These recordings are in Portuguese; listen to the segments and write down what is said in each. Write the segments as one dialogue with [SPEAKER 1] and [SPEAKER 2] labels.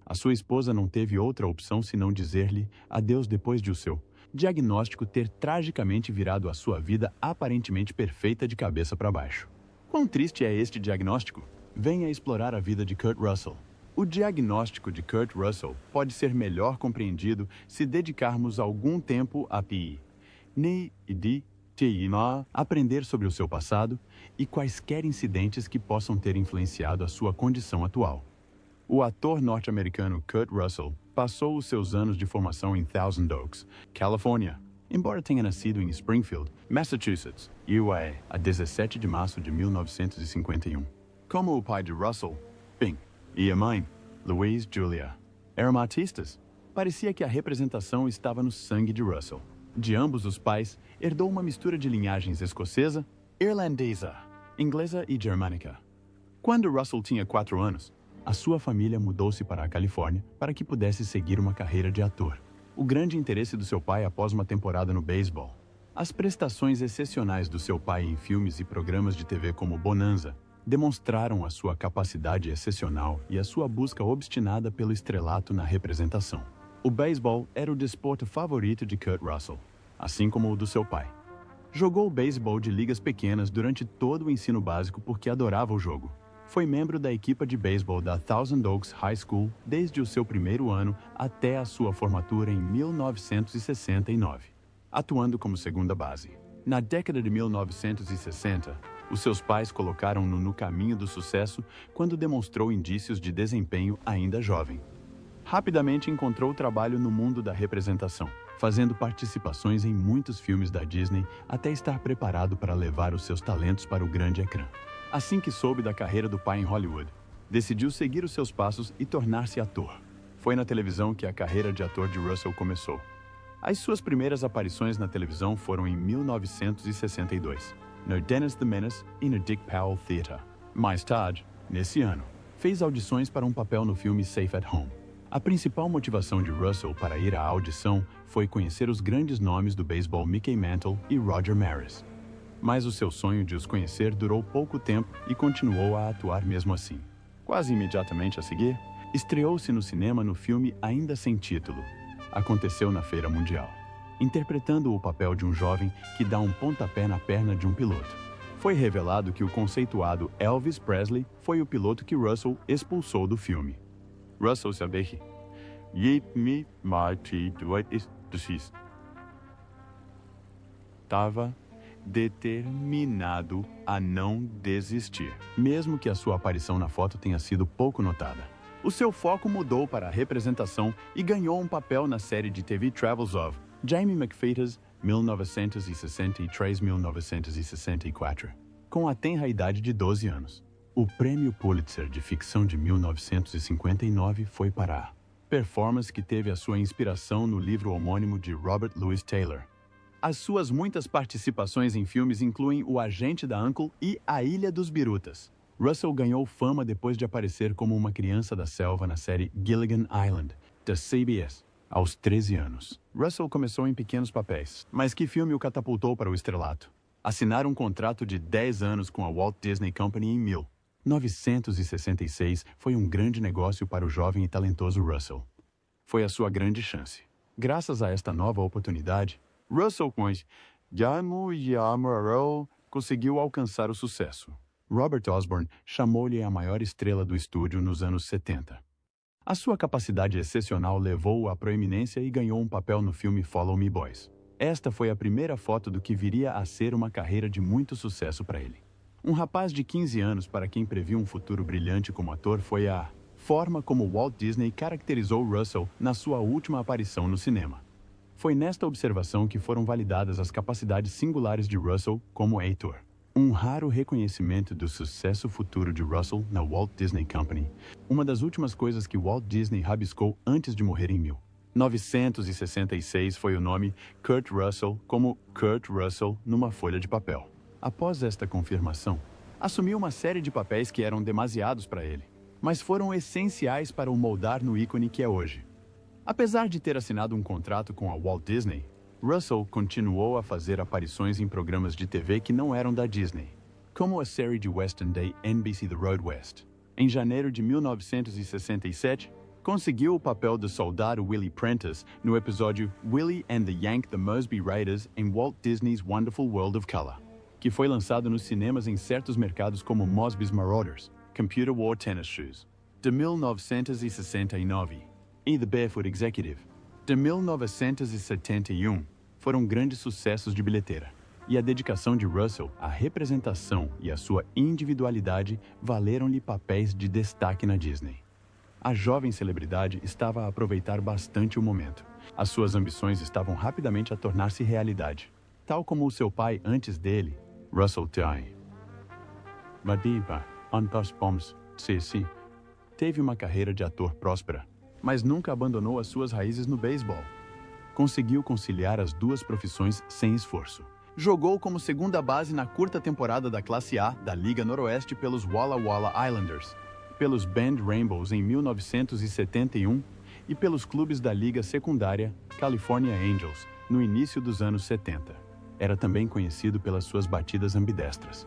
[SPEAKER 1] A sua esposa não teve outra opção senão dizer-lhe adeus depois de o seu diagnóstico ter tragicamente virado a sua vida aparentemente perfeita de cabeça para baixo. Quão triste é este diagnóstico? Venha explorar a vida de Kurt Russell. O diagnóstico de Kurt Russell pode ser melhor compreendido se dedicarmos algum tempo a aprender sobre o seu passado e quaisquer incidentes que possam ter influenciado a sua condição atual. O ator norte-americano Kurt Russell passou os seus anos de formação em Thousand Oaks, Califórnia, embora tenha nascido em Springfield, Massachusetts, USA, a 17 de março de 1951. Como o pai de Russell, Bing, e a mãe, Louise Julia, eram artistas, parecia que a representação estava no sangue de Russell. De ambos os pais, herdou uma mistura de linhagens escocesa, irlandesa, inglesa e germânica. Quando Russell tinha 4 anos, a sua família mudou-se para a Califórnia para que pudesse seguir uma carreira de ator. O grande interesse do seu pai após uma temporada no beisebol, as prestações excepcionais do seu pai em filmes e programas de TV como Bonanza, demonstraram a sua capacidade excepcional e a sua busca obstinada pelo estrelato na representação. O beisebol era o desporto favorito de Kurt Russell, assim como o do seu pai. Jogou beisebol de ligas pequenas durante todo o ensino básico porque adorava o jogo. Foi membro da equipa de beisebol da Thousand Oaks High School desde o seu primeiro ano até a sua formatura em 1969, atuando como segunda base. Na década de 1960, os seus pais colocaram-no no caminho do sucesso quando demonstrou indícios de desempenho ainda jovem. Rapidamente encontrou trabalho no mundo da representação, fazendo participações em muitos filmes da Disney até estar preparado para levar os seus talentos para o grande ecrã. Assim que soube da carreira do pai em Hollywood, decidiu seguir os seus passos e tornar-se ator. Foi na televisão que a carreira de ator de Russell começou. As suas primeiras aparições na televisão foram em 1962, no Dennis the Menace e no Dick Powell Theatre. Mais tarde, nesse ano, fez audições para um papel no filme Safe at Home. A principal motivação de Russell para ir à audição foi conhecer os grandes nomes do beisebol Mickey Mantle e Roger Maris. Mas o seu sonho de os conhecer durou pouco tempo e continuou a atuar mesmo assim. Quase imediatamente a seguir, estreou-se no cinema no filme Ainda Sem Título. Aconteceu na Feira Mundial, interpretando o papel de um jovem que dá um pontapé na perna de um piloto. Foi revelado que o conceituado Elvis Presley foi o piloto que Russell expulsou do filme. Russell sabia que estava determinado a não desistir, mesmo que a sua aparição na foto tenha sido pouco notada. O seu foco mudou para a representação e ganhou um papel na série de TV Travels of Jamie McFeeters, 1963-1964, com a tenra idade de 12 anos. O Prêmio Pulitzer de Ficção de 1959 foi para a performance que teve a sua inspiração no livro homônimo de Robert Louis Taylor. As suas muitas participações em filmes incluem O Agente da Uncle e A Ilha dos Birutas. Russell ganhou fama depois de aparecer como uma criança da selva na série Gilligan Island, da CBS, aos 13 anos. Russell começou em pequenos papéis, mas que filme o catapultou para o estrelato? Assinar um contrato de 10 anos com a Walt Disney Company em 1966 foi um grande negócio para o jovem e talentoso Russell. Foi a sua grande chance. Graças a esta nova oportunidade, Russell conseguiu alcançar o sucesso. Robert Osborne chamou-lhe a maior estrela do estúdio nos anos 70. A sua capacidade excepcional levou-o à proeminência e ganhou um papel no filme Follow Me Boys. Esta foi a primeira foto do que viria a ser uma carreira de muito sucesso para ele. Um rapaz de 15 anos para quem previu um futuro brilhante como ator foi a forma como Walt Disney caracterizou Russell na sua última aparição no cinema. Foi nesta observação que foram validadas as capacidades singulares de Russell como ator. Um raro reconhecimento do sucesso futuro de Russell na Walt Disney Company, uma das últimas coisas que Walt Disney rabiscou antes de morrer em 1966 foi o nome Kurt Russell como Kurt Russell numa folha de papel. Após esta confirmação, assumiu uma série de papéis que eram demasiados para ele, mas foram essenciais para o moldar no ícone que é hoje. Apesar de ter assinado um contrato com a Walt Disney, Russell continuou a fazer aparições em programas de TV que não eram da Disney, como a série de Western da NBC The Road West. Em janeiro de 1967, Conseguiu o papel do soldado Willie Prentice no episódio Willie and the Yank the Mosby Raiders em Walt Disney's Wonderful World of Color, que foi lançado nos cinemas em certos mercados como Mosby's Marauders, Computer Wore Tennis Shoes, de 1969, e The Barefoot Executive, de 1971, foram grandes sucessos de bilheteira. E a dedicação de Russell à representação e a sua individualidade valeram-lhe papéis de destaque na Disney. A jovem celebridade estava a aproveitar bastante o momento. As suas ambições estavam rapidamente a tornar-se realidade. Tal como o seu pai antes dele, Russell T.I. Madiba, Antas Poms, C.C. teve uma carreira de ator próspera, mas nunca abandonou as suas raízes no beisebol. Conseguiu conciliar as duas profissões sem esforço. Jogou como segunda base na curta temporada da Classe A da Liga Noroeste pelos Walla Walla Islanders, pelos Bend Rainbows em 1971 e pelos clubes da Liga Secundária California Angels no início dos anos 70. Era também conhecido pelas suas batidas ambidestras.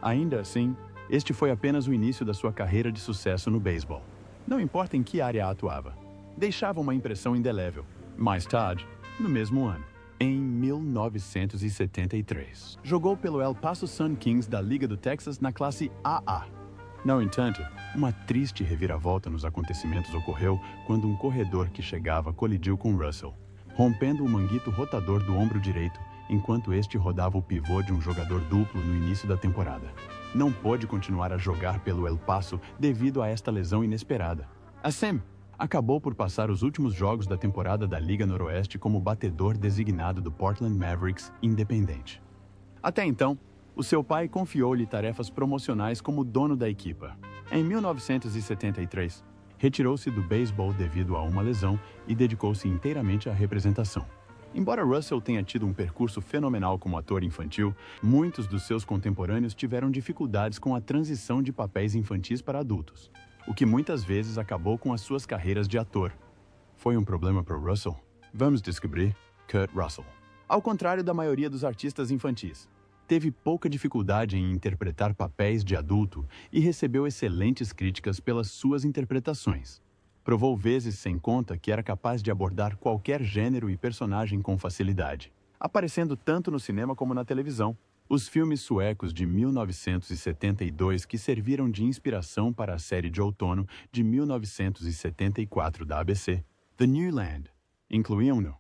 [SPEAKER 1] Ainda assim, este foi apenas o início da sua carreira de sucesso no beisebol. Não importa em que área atuava, deixava uma impressão indelével. Mais tarde, no mesmo ano, em 1973, jogou pelo El Paso Sun Kings da Liga do Texas na classe AA. No entanto, uma triste reviravolta nos acontecimentos ocorreu quando um corredor que chegava colidiu com Russell, rompendo o manguito rotador do ombro direito enquanto este rodava o pivô de um jogador duplo no início da temporada. Não pôde continuar a jogar pelo El Paso devido a esta lesão inesperada. Assim, acabou por passar os últimos jogos da temporada da Liga Noroeste como batedor designado do Portland Mavericks independente. Até então, o seu pai confiou-lhe tarefas promocionais como dono da equipa. Em 1973, retirou-se do beisebol devido a uma lesão e dedicou-se inteiramente à representação. Embora Russell tenha tido um percurso fenomenal como ator infantil, muitos dos seus contemporâneos tiveram dificuldades com a transição de papéis infantis para adultos, o que muitas vezes acabou com as suas carreiras de ator. Foi um problema para Russell? Vamos descobrir. Kurt Russell, ao contrário da maioria dos artistas infantis, teve pouca dificuldade em interpretar papéis de adulto e recebeu excelentes críticas pelas suas interpretações. Provou vezes sem conta que era capaz de abordar qualquer gênero e personagem com facilidade, aparecendo tanto no cinema como na televisão. Os filmes suecos de 1972 que serviram de inspiração para a série de outono de 1974 da ABC, The New Land, incluíam-no.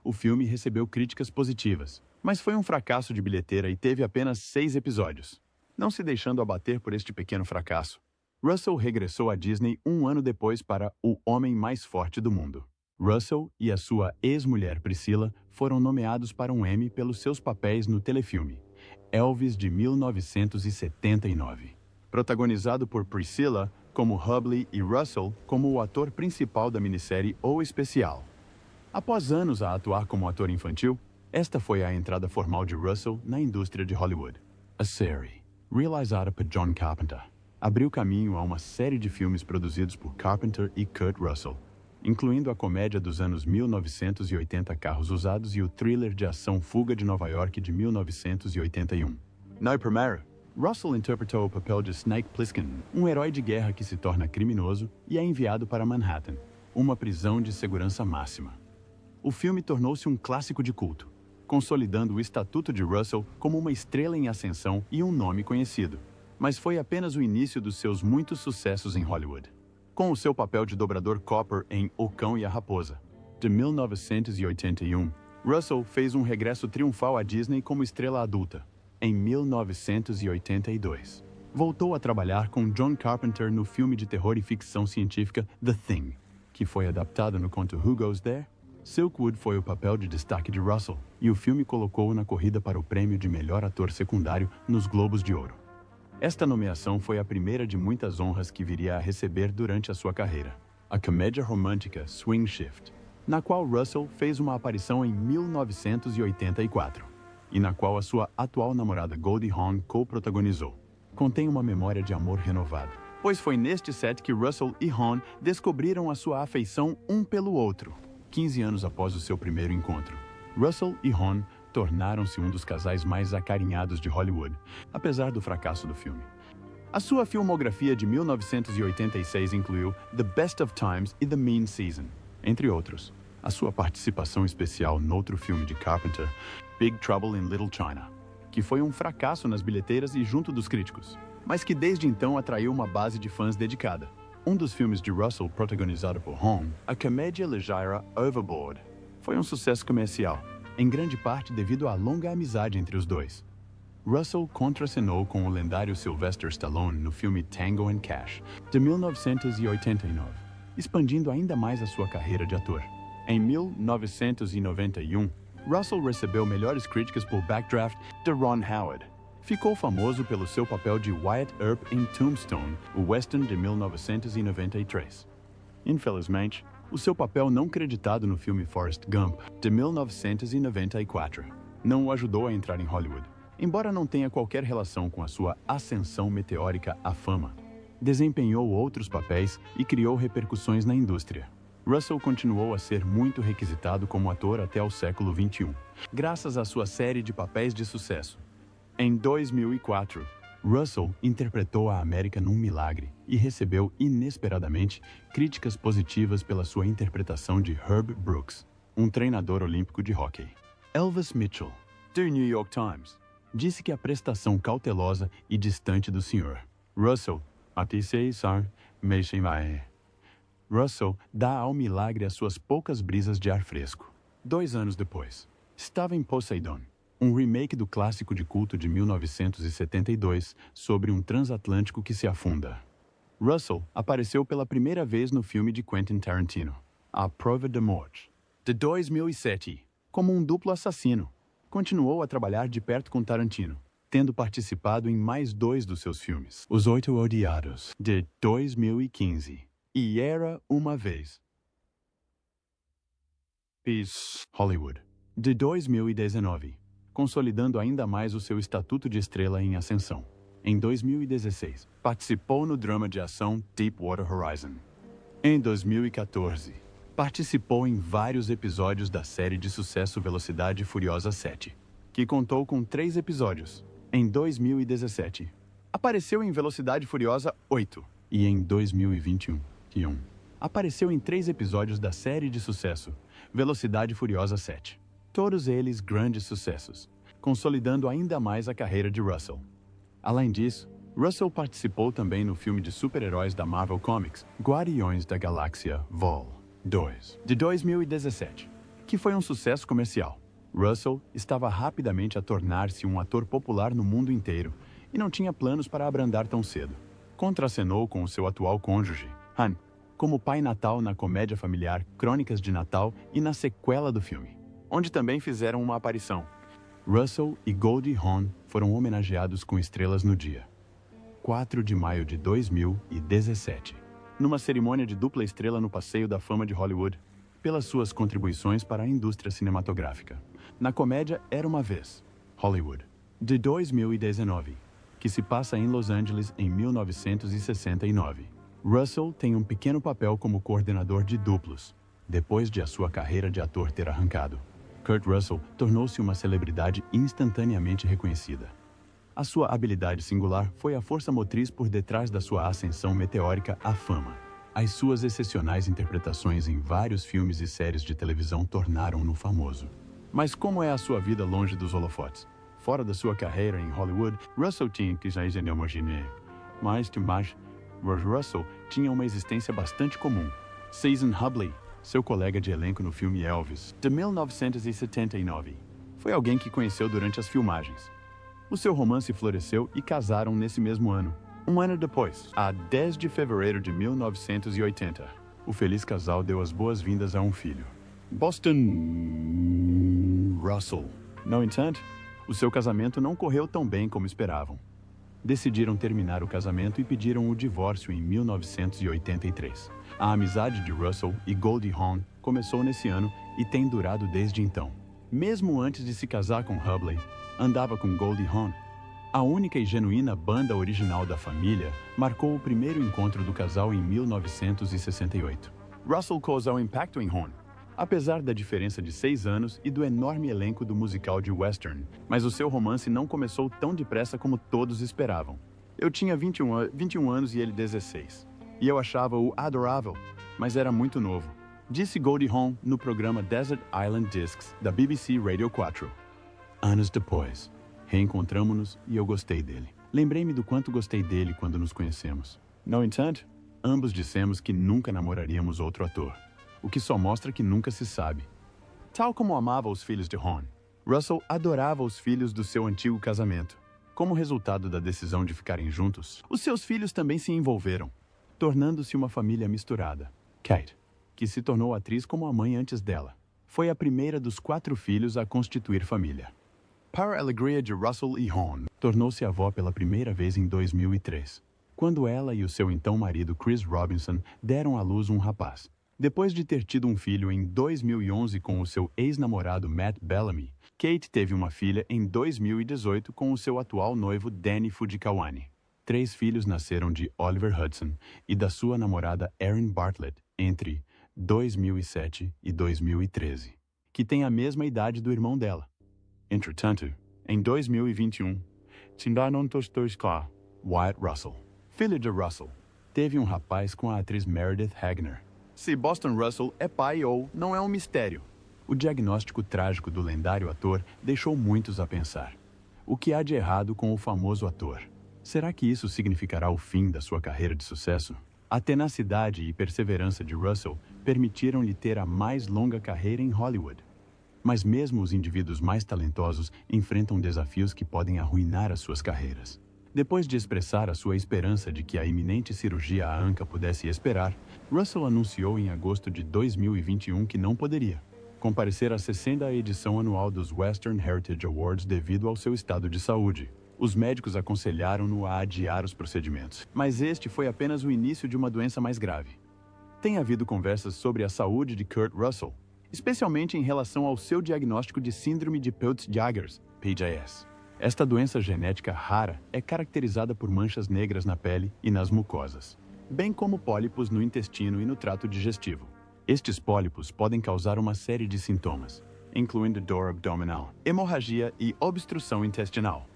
[SPEAKER 1] O filme recebeu críticas positivas, mas foi um fracasso de bilheteira e teve apenas 6 episódios. Não se deixando abater por este pequeno fracasso, Russell regressou à Disney um ano depois para O Homem Mais Forte do Mundo. Russell e a sua ex-mulher Priscilla foram nomeados para um Emmy pelos seus papéis no telefilme Elvis de 1979. Protagonizado por Priscilla como Hubley e Russell como o ator principal da minissérie O Especial. Após anos a atuar como ator infantil, esta foi a entrada formal de Russell na indústria de Hollywood. A série, realizada por John Carpenter, abriu caminho a uma série de filmes produzidos por Carpenter e Kurt Russell, incluindo a comédia dos anos 1980 Carros Usados e o thriller de ação Fuga de Nova York de 1981. No primeiro, Russell interpretou o papel de Snake Plissken, um herói de guerra que se torna criminoso e é enviado para Manhattan, uma prisão de segurança máxima. O filme tornou-se um clássico de culto, consolidando o estatuto de Russell como uma estrela em ascensão e um nome conhecido. Mas foi apenas o início dos seus muitos sucessos em Hollywood. Com o seu papel de dobrador Copper em O Cão e a Raposa, de 1981, Russell fez um regresso triunfal à Disney como estrela adulta, em 1982. Voltou a trabalhar com John Carpenter no filme de terror e ficção científica The Thing, que foi adaptado no conto Who Goes There? Silkwood foi o papel de destaque de Russell, e o filme colocou-o na corrida para o prêmio de melhor ator secundário nos Globos de Ouro. Esta nomeação foi a primeira de muitas honras que viria a receber durante a sua carreira. A comédia romântica Swing Shift, na qual Russell fez uma aparição em 1984, e na qual a sua atual namorada Goldie Hawn co-protagonizou, contém uma memória de amor renovado, pois foi neste set que Russell e Hawn descobriram a sua afeição um pelo outro, 15 anos após o seu primeiro encontro. Russell e Hawn tornaram-se um dos casais mais acarinhados de Hollywood, apesar do fracasso do filme. A sua filmografia de 1986 incluiu The Best of Times e The Mean Season, entre outros. A sua participação especial noutro filme de Carpenter, Big Trouble in Little China, que foi um fracasso nas bilheteiras e junto dos críticos, mas que desde então atraiu uma base de fãs dedicada. Um dos filmes de Russell protagonizado por Hong, a comédia ligeira Overboard, foi um sucesso comercial, em grande parte devido à longa amizade entre os dois. Russell contracenou com o lendário Sylvester Stallone no filme Tango and Cash, de 1989, expandindo ainda mais a sua carreira de ator. Em 1991, Russell recebeu melhores críticas por Backdraft de Ron Howard. Ficou famoso pelo seu papel de Wyatt Earp em Tombstone, o western de 1993. Infelizmente, o seu papel não creditado no filme Forrest Gump, de 1994, não o ajudou a entrar em Hollywood, embora não tenha qualquer relação com a sua ascensão meteórica à fama. Desempenhou outros papéis e criou repercussões na indústria. Russell continuou a ser muito requisitado como ator até o século XXI, graças à sua série de papéis de sucesso. Em 2004, Russell interpretou a América num Milagre e recebeu, inesperadamente, críticas positivas pela sua interpretação de Herb Brooks, um treinador olímpico de hóquei. Elvis Mitchell, do New York Times, disse que a prestação cautelosa e distante do Sr. Russell, Russell dá ao milagre as suas poucas brisas de ar fresco. 2 anos depois, estava em Poseidon, um remake do clássico de culto de 1972 sobre um transatlântico que se afunda. Russell apareceu pela primeira vez no filme de Quentin Tarantino, A Prova de Morte, de 2007, como um duplo assassino. Continuou a trabalhar de perto com Tarantino, tendo participado em mais 2 dos seus filmes, Os Oito Odiados, de 2015, e Era Uma Vez, Peace, Hollywood, de 2019, consolidando ainda mais o seu estatuto de estrela em ascensão. Em 2016, participou no drama de ação Deepwater Horizon. Em 2014, participou em vários episódios da série de sucesso Velocidade Furiosa 7, que contou com 3 episódios. Em 2017, apareceu em Velocidade Furiosa 8 e em 2021, apareceu em 3 episódios da série de sucesso Velocidade Furiosa 7. Todos eles grandes sucessos, consolidando ainda mais a carreira de Russell. Além disso, Russell participou também no filme de super-heróis da Marvel Comics, Guardiões da Galáxia Vol. 2, de 2017, que foi um sucesso comercial. Russell estava rapidamente a tornar-se um ator popular no mundo inteiro e não tinha planos para abrandar tão cedo. Contracenou com o seu atual cônjuge, Han, como Pai Natal na comédia familiar Crônicas de Natal e na sequela do filme, onde também fizeram uma aparição. Russell e Goldie Hawn foram homenageados com estrelas no dia 4 de maio de 2017, numa cerimônia de dupla estrela no Passeio da Fama de Hollywood, pelas suas contribuições para a indústria cinematográfica. Na comédia Era Uma Vez, Hollywood, de 2019, que se passa em Los Angeles em 1969. Russell tem um pequeno papel como coordenador de duplos, depois de a sua carreira de ator ter arrancado. Kurt Russell tornou-se uma celebridade instantaneamente reconhecida. A sua habilidade singular foi a força motriz por detrás da sua ascensão meteórica à fama. As suas excepcionais interpretações em vários filmes e séries de televisão tornaram-no famoso. Mas como é a sua vida longe dos holofotes? Fora da sua carreira em Hollywood, Russell tinha que já imaginar. Mas Russell tinha uma existência bastante comum. Season Hubley, seu colega de elenco no filme Elvis, de 1979, foi alguém que conheceu durante as filmagens. O seu romance floresceu e casaram nesse mesmo ano. Um ano depois, a 10 de fevereiro de 1980, o feliz casal deu as boas-vindas a um filho, Boston Russell. No entanto, o seu casamento não correu tão bem como esperavam. Decidiram terminar o casamento e pediram o divórcio em 1983. A amizade de Russell e Goldie Hawn começou nesse ano e tem durado desde então. Mesmo antes de se casar com Hubley, andava com Goldie Hawn. A única e genuína banda original da família marcou o primeiro encontro do casal em 1968. Russell causou impacto em Hawn, apesar da diferença de 6 anos e do enorme elenco do musical de western, mas o seu romance não começou tão depressa como todos esperavam. Eu tinha 21 anos e ele 16. E eu achava-o adorável, mas era muito novo. Disse Goldie Hawn no programa Desert Island Discs da BBC Radio 4. Anos depois, reencontramo-nos e eu gostei dele. Lembrei-me do quanto gostei dele quando nos conhecemos. No entanto, ambos dissemos que nunca namoraríamos outro ator, o que só mostra que nunca se sabe. Tal como amava os filhos de Hawn, Russell adorava os filhos do seu antigo casamento. Como resultado da decisão de ficarem juntos, os seus filhos também se envolveram, tornando-se uma família misturada. Kate, que se tornou atriz como a mãe antes dela, foi a primeira dos 4 filhos a constituir família. Para a alegria de Russell e Hawn, tornou-se avó pela primeira vez em 2003, quando ela e o seu então marido Chris Robinson deram à luz um rapaz. Depois de ter tido um filho em 2011 com o seu ex-namorado Matt Bellamy, Kate teve uma filha em 2018 com o seu atual noivo Danny Fujikawa. 3 filhos nasceram de Oliver Hudson e da sua namorada Erin Bartlett entre 2007 e 2013, que tem a mesma idade do irmão dela. Entretanto, em 2021, Wyatt Russell, filho de Russell, teve um rapaz com a atriz Meredith Hagner. Se Boston Russell é pai ou não é um mistério. O diagnóstico trágico do lendário ator deixou muitos a pensar. O que há de errado com o famoso ator? Será que isso significará o fim da sua carreira de sucesso? A tenacidade e perseverança de Russell permitiram-lhe ter a mais longa carreira em Hollywood. Mas mesmo os indivíduos mais talentosos enfrentam desafios que podem arruinar as suas carreiras. Depois de expressar a sua esperança de que a iminente cirurgia à anca pudesse esperar, Russell anunciou em agosto de 2021 que não poderia comparecer à 60ª edição anual dos Western Heritage Awards devido ao seu estado de saúde. Os médicos aconselharam-no a adiar os procedimentos, mas este foi apenas o início de uma doença mais grave. Tem havido conversas sobre a saúde de Kurt Russell, especialmente em relação ao seu diagnóstico de Síndrome de Peutz-Jeghers, PJS. Esta doença genética rara é caracterizada por manchas negras na pele e nas mucosas, bem como pólipos no intestino e no trato digestivo. Estes pólipos podem causar uma série de sintomas, incluindo dor abdominal, hemorragia e obstrução intestinal.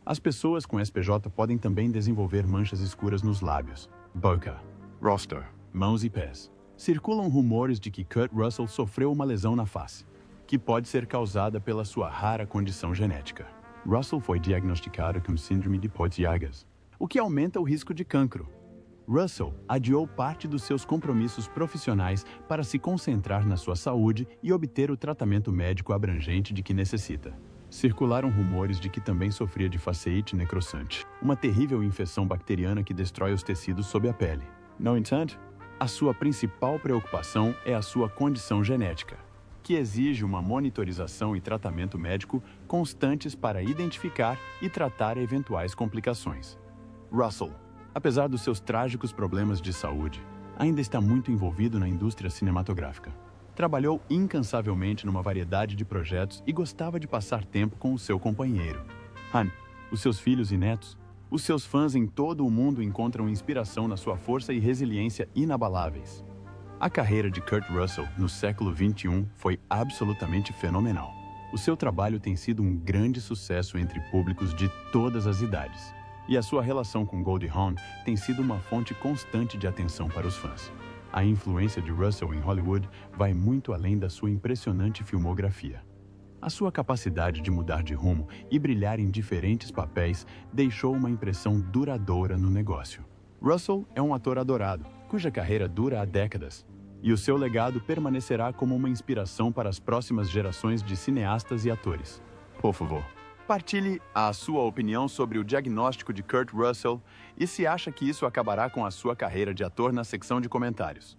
[SPEAKER 1] As pessoas com SPJ podem também desenvolver manchas escuras nos lábios, boca, rosto, mãos e pés. Circulam rumores de que Kurt Russell sofreu uma lesão na face, que pode ser causada pela sua rara condição genética. Russell foi diagnosticado com síndrome de Peutz-Jeghers, o que aumenta o risco de cancro. Russell adiou parte dos seus compromissos profissionais para se concentrar na sua saúde e obter o tratamento médico abrangente de que necessita. Circularam rumores de que também sofria de faceite necrosante, uma terrível infecção bacteriana que destrói os tecidos sob a pele. No entanto, a sua principal preocupação é a sua condição genética, que exige uma monitorização e tratamento médico constantes para identificar e tratar eventuais complicações. Russell, apesar dos seus trágicos problemas de saúde, ainda está muito envolvido na indústria cinematográfica. Trabalhou incansavelmente numa variedade de projetos e gostava de passar tempo com o seu companheiro, Han, os seus filhos e netos. Os seus fãs em todo o mundo encontram inspiração na sua força e resiliência inabaláveis. A carreira de Kurt Russell no século XXI foi absolutamente fenomenal. O seu trabalho tem sido um grande sucesso entre públicos de todas as idades. E a sua relação com Goldie Hawn tem sido uma fonte constante de atenção para os fãs. A influência de Russell em Hollywood vai muito além da sua impressionante filmografia. A sua capacidade de mudar de rumo e brilhar em diferentes papéis deixou uma impressão duradoura no negócio. Russell é um ator adorado, cuja carreira dura há décadas, e o seu legado permanecerá como uma inspiração para as próximas gerações de cineastas e atores. Por favor, partilhe a sua opinião sobre o diagnóstico de Kurt Russell e se acha que isso acabará com a sua carreira de ator na secção de comentários.